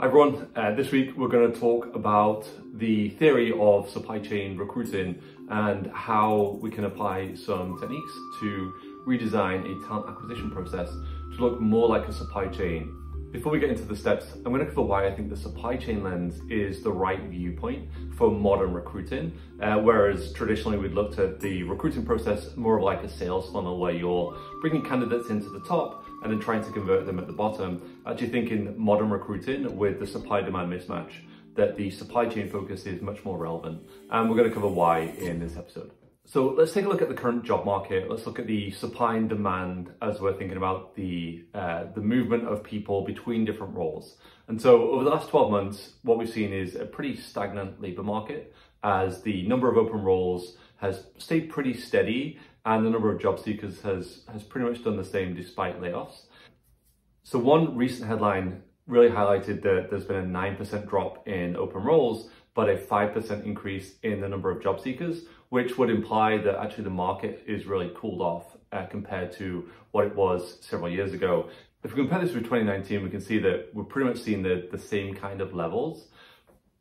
Hi everyone, this week we're going to talk about the theory of supply chain recruiting and how we can apply some techniques to redesign a talent acquisition process to look more like a supply chain. Before we get into the steps, I'm going to cover why I think the supply chain lens is the right viewpoint for modern recruiting, whereas traditionally we'd looked at the recruiting process more of like a sales funnel where you're bringing candidates into the top and then trying to convert them at the bottom. I actually think in modern recruiting with the supply-demand mismatch that the supply chain focus is much more relevant, and we're going to cover why in this episode. So let's take a look at the current job market. Let's look at the supply and demand as we're thinking about the movement of people between different roles. And so over the last 12 months, what we've seen is a pretty stagnant labor market as the number of open roles has stayed pretty steady and the number of job seekers has pretty much done the same despite layoffs. So one recent headline really highlighted that there's been a 9% drop in open roles, but a 5% increase in the number of job seekers, which would imply that actually the market is really cooled off compared to what it was several years ago. If we compare this with 2019, we can see that we're pretty much seeing the same kind of levels.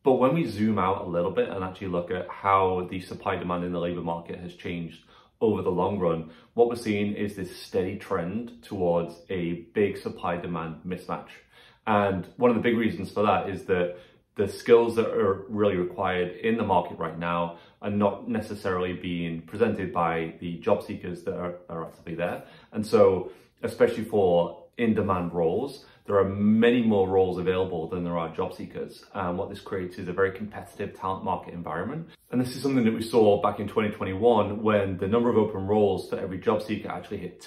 But when we zoom out a little bit and actually look at how the supply demand in the labor market has changed over the long run, what we're seeing is this steady trend towards a big supply demand mismatch. And one of the big reasons for that is that the skills that are really required in the market right now are not necessarily being presented by the job seekers that are actively there. And so, especially for in-demand roles, there are many more roles available than there are job seekers. And what this creates is a very competitive talent market environment. And this is something that we saw back in 2021 when the number of open roles for every job seeker actually hit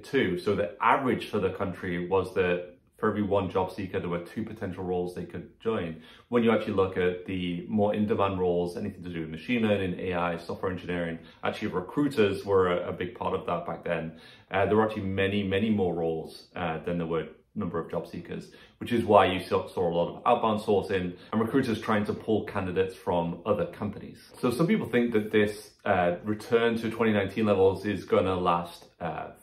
two. So the average for the country was that for every one job seeker, there were two potential roles they could join. When you actually look at the more in-demand roles, anything to do with machine learning, AI, software engineering, actually recruiters were a big part of that back then. There were actually many more roles than there were number of job seekers, which is why you saw a lot of outbound sourcing and recruiters trying to pull candidates from other companies. So some people think that this return to 2019 levels is going to last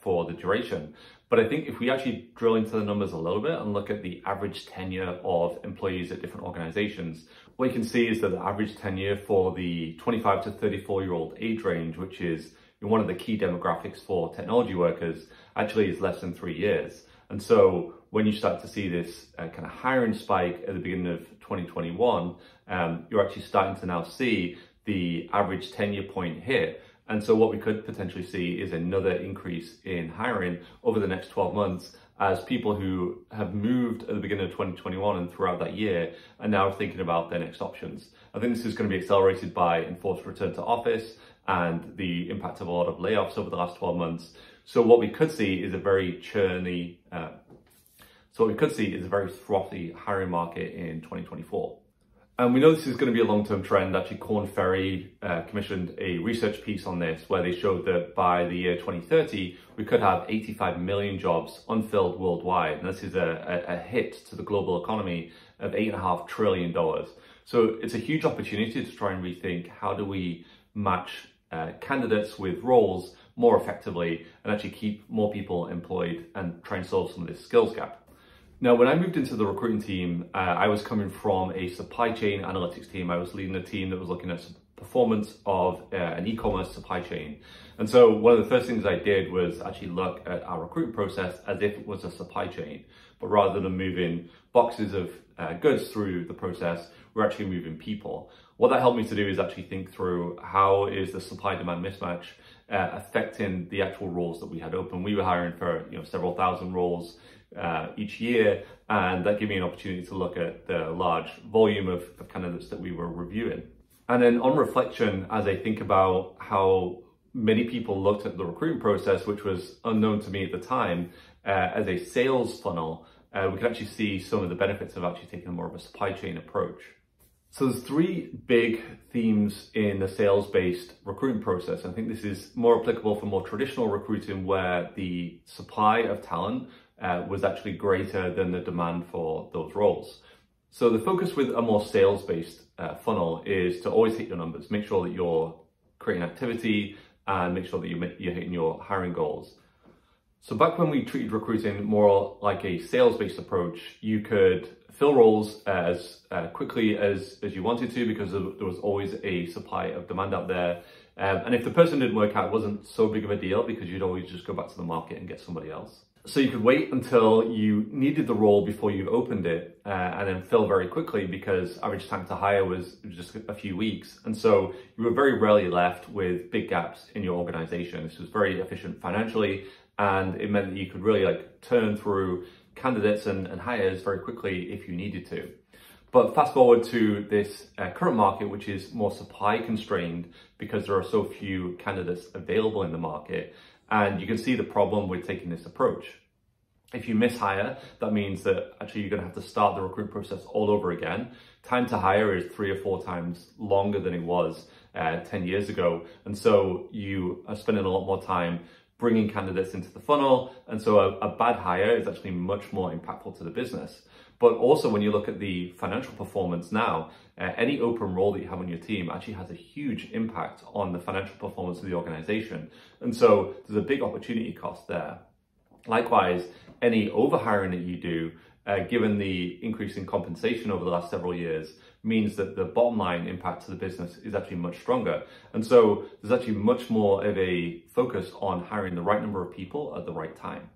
for the duration. But I think if we actually drill into the numbers a little bit and look at the average tenure of employees at different organizations, what you can see is that the average tenure for the 25 to 34-year-old age range, which is one of the key demographics for technology workers, actually is less than 3 years. And so when you start to see this kind of hiring spike at the beginning of 2021, you're actually starting to now see the average tenure point hit. And so what we could potentially see is another increase in hiring over the next 12 months as people who have moved at the beginning of 2021 and throughout that year are now thinking about their next options. I think this is going to be accelerated by enforced return to office and the impact of a lot of layoffs over the last 12 months. So what we could see is a very frothy hiring market in 2024. And we know this is going to be a long-term trend. Actually, Korn Ferry commissioned a research piece on this where they showed that by the year 2030, we could have 85 million jobs unfilled worldwide. And this is a hit to the global economy of $8.5 trillion. So it's a huge opportunity to try and rethink how do we match candidates with roles more effectively and actually keep more people employed and try and solve some of this skills gap. Now, when I moved into the recruiting team, I was coming from a supply chain analytics team. I was leading a team that was looking at performance of an e-commerce supply chain. And so one of the first things I did was actually look at our recruitment process as if it was a supply chain. But rather than moving boxes of goods through the process, we're actually moving people. What that helped me to do is actually think through how is the supply-demand mismatch affecting the actual roles that we had open. We were hiring for several thousand roles each year, and that gave me an opportunity to look at the large volume of candidates that we were reviewing. And then on reflection, as I think about how many people looked at the recruiting process, which was unknown to me at the time, as a sales funnel, we could actually see some of the benefits of actually taking more of a supply chain approach. So there's three big themes in the sales-based recruiting process. I think this is more applicable for more traditional recruiting where the supply of talent was actually greater than the demand for those roles. So the focus with a more sales-based funnel is to always hit your numbers, make sure that you're creating activity and make sure that you're hitting your hiring goals. So back when we treated recruiting more like a sales-based approach, you could fill roles as quickly as you wanted to because there was always a supply of demand out there. And if the person didn't work out, it wasn't so big of a deal because you'd always just go back to the market and get somebody else. So you could wait until you needed the role before you opened it and then fill very quickly because average time to hire was just a few weeks. And so you were very rarely left with big gaps in your organization. This was very efficient financially, and it meant that you could really turn through candidates and hires very quickly if you needed to. But fast forward to this current market, which is more supply constrained because there are so few candidates available in the market. And you can see the problem with taking this approach. If you mishire, that means that actually you're going to have to start the recruit process all over again. Time to hire is 3 or 4 times longer than it was 10 years ago. And so you are spending a lot more time bringing candidates into the funnel. And so a bad hire is actually much more impactful to the business. But also when you look at the financial performance now, any open role that you have on your team actually has a huge impact on the financial performance of the organization. And so there's a big opportunity cost there. Likewise, any overhiring that you do, given the increase in compensation over the last several years, means that the bottom line impact to the business is actually much stronger. And so there's actually much more of a focus on hiring the right number of people at the right time.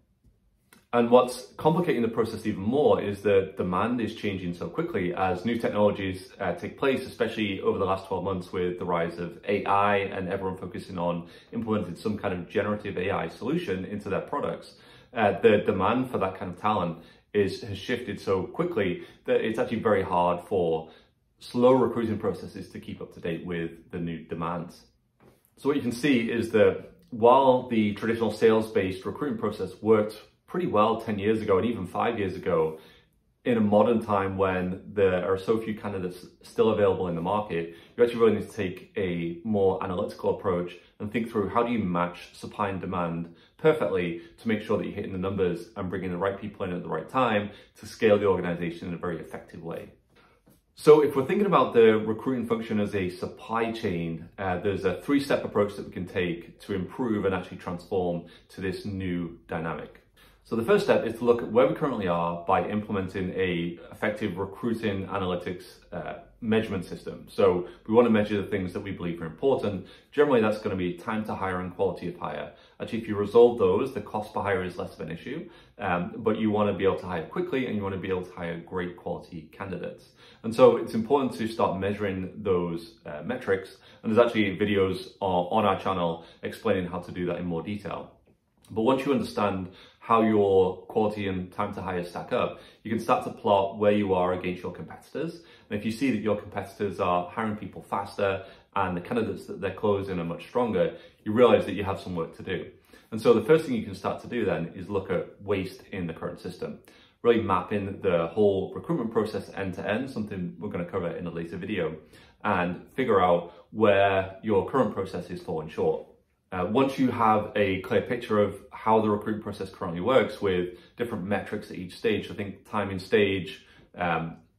And what's complicating the process even more is that demand is changing so quickly as new technologies take place, especially over the last 12 months with the rise of AI and everyone focusing on implementing some kind of generative AI solution into their products. The demand for that kind of talent has shifted so quickly that it's actually very hard for slow recruiting processes to keep up to date with the new demands. So what you can see is that while the traditional sales-based recruiting process worked pretty well 10 years ago and even 5 years ago, in a modern time when there are so few candidates still available in the market, you actually really need to take a more analytical approach and think through how do you match supply and demand perfectly to make sure that you're hitting the numbers and bringing the right people in at the right time to scale the organization in a very effective way. So if we're thinking about the recruiting function as a supply chain, there's a 3-step approach that we can take to improve and actually transform to this new dynamic. So the first step is to look at where we currently are by implementing a effective recruiting analytics measurement system. So we want to measure the things that we believe are important. Generally, that's going to be time to hire and quality of hire. Actually, if you resolve those, the cost per hire is less of an issue, but you want to be able to hire quickly and you want to be able to hire great quality candidates. And so it's important to start measuring those metrics. And there's actually videos on our channel explaining how to do that in more detail. But once you understand how your quality and time to hire stack up, you can start to plot where you are against your competitors. And if you see that your competitors are hiring people faster and the candidates that they're closing are much stronger, you realize that you have some work to do. And so the first thing you can start to do then is look at waste in the current system. Really mapping the whole recruitment process end to end, something we're going to cover in a later video, and figure out where your current process is falling short. Once you have a clear picture of how the recruitment process currently works with different metrics at each stage, I think time in stage,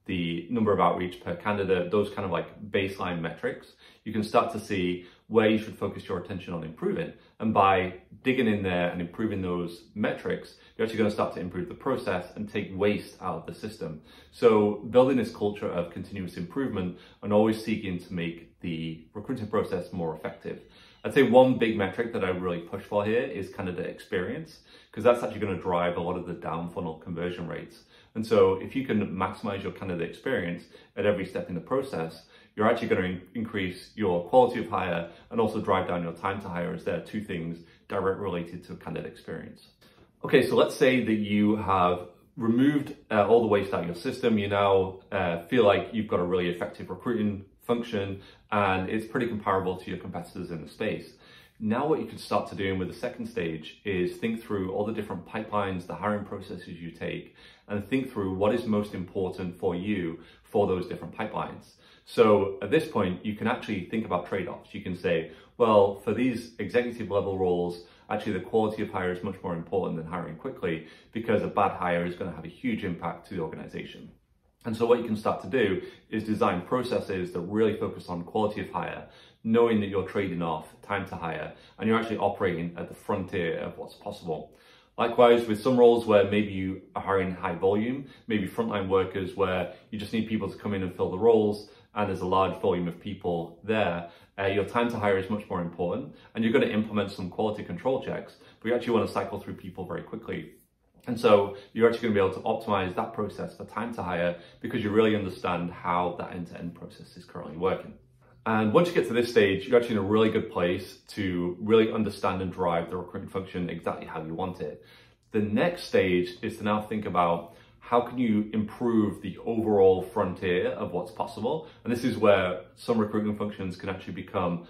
the number of outreach per candidate, those kind of baseline metrics, you can start to see where you should focus your attention on improving. And by digging in there and improving those metrics, you're actually going to start to improve the process and take waste out of the system. So building this culture of continuous improvement and always seeking to make the recruiting process more effective. I'd say one big metric that I really push for here is candidate experience, because that's actually going to drive a lot of the down funnel conversion rates. And so if you can maximize your candidate experience at every step in the process, you're actually going to increase your quality of hire and also drive down your time to hire, as there are 2 things directly related to candidate experience. Okay, so let's say that you have removed all the waste out of your system. You now feel like you've got a really effective recruiting function and it's pretty comparable to your competitors in the space. Now what you can start to do with the second stage is think through all the different pipelines, the hiring processes you take, and think through what is most important for you for those different pipelines. So at this point, you can actually think about trade-offs. You can say, well, for these executive level roles, actually the quality of hire is much more important than hiring quickly, because a bad hire is going to have a huge impact to the organization. And so what you can start to do is design processes that really focus on quality of hire, knowing that you're trading off time to hire and you're actually operating at the frontier of what's possible. Likewise, with some roles where maybe you are hiring high volume, maybe frontline workers where you just need people to come in and fill the roles, and there's a large volume of people there, your time to hire is much more important, and you're going to implement some quality control checks, but you actually want to cycle through people very quickly. And so you're actually going to be able to optimize that process for time to hire because you really understand how that end-to-end process is currently working. And once you get to this stage, you're actually in a really good place to really understand and drive the recruitment function exactly how you want it. The next stage is to now think about how can you improve the overall frontier of what's possible. And this is where some recruitment functions can actually become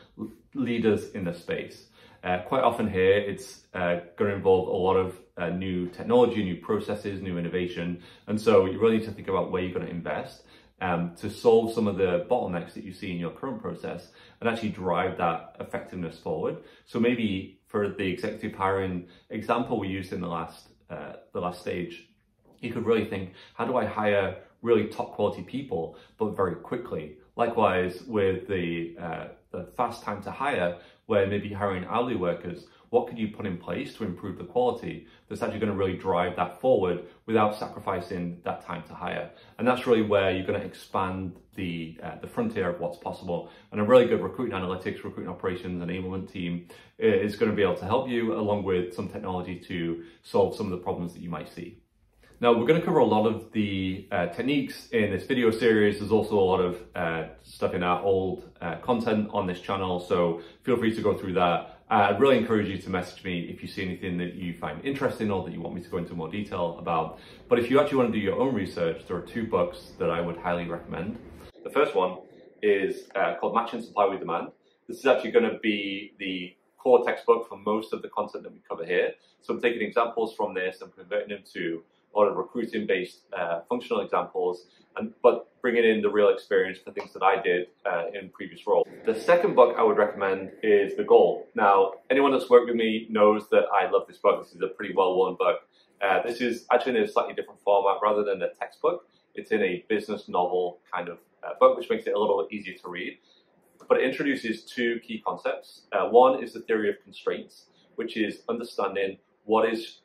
leaders in the space. Quite often here, it's going to involve a lot of new technology, new processes, new innovation. And so you really need to think about where you're going to invest to solve some of the bottlenecks that you see in your current process and actually drive that effectiveness forward. So maybe for the executive hiring example we used in the last stage, you could really think, how do I hire really top quality people, but very quickly? Likewise, with the fast time to hire, where maybe hiring hourly workers, what could you put in place to improve the quality that's actually going to really drive that forward without sacrificing that time to hire? And that's really where you're going to expand the frontier of what's possible. And a really good recruiting analytics, recruiting operations, enablement team is going to be able to help you along with some technology to solve some of the problems that you might see. Now, we're going to cover a lot of the techniques in this video series. There's also a lot of stuff in our old content on this channel, so feel free to go through that. I'd really encourage you to message me if you see anything that you find interesting or that you want me to go into more detail about. But if you actually want to do your own research, there are two books that I would highly recommend. The first one is called Matching Supply with Demand. This is actually going to be the core textbook for most of the content that we cover here. So I'm taking examples from this and converting them to a lot of recruiting-based functional examples, but bringing in the real experience for things that I did in previous roles. The second book I would recommend is The Goal. Now, anyone that's worked with me knows that I love this book. This is a pretty well-worn book. This is actually in a slightly different format rather than a textbook. It's in a business novel kind of book, which makes it a little easier to read. But it introduces two key concepts. One is the theory of constraints, which is understanding what is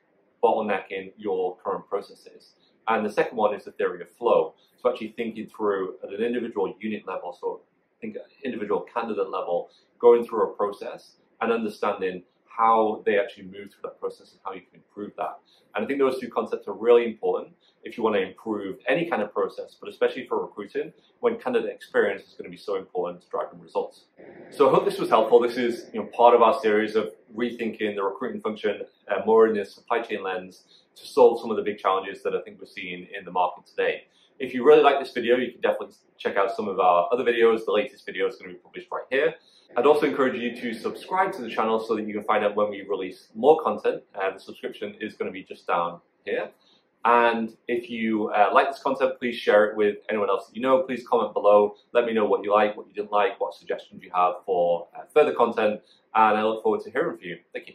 bottlenecking your current processes. And the second one is the theory of flow. So actually thinking through at an individual unit level, so think individual candidate level, going through a process and understanding how they actually move through that process and how you can improve that. And I think those two concepts are really important if you want to improve any kind of process, but especially for recruiting, when candidate experience is going to be so important to driving results. So I hope this was helpful. This is part of our series of rethinking the recruiting function more in the supply chain lens to solve some of the big challenges that I think we're seeing in the market today. If you really like this video, you can definitely check out some of our other videos. The latest video is going to be published right here. I'd also encourage you to subscribe to the channel so that you can find out when we release more content. The subscription is going to be just down here. And if you like this content, please share it with anyone else that you know. Please comment below. Let me know what you like, what you didn't like, what suggestions you have for further content. And I look forward to hearing from you. Thank you.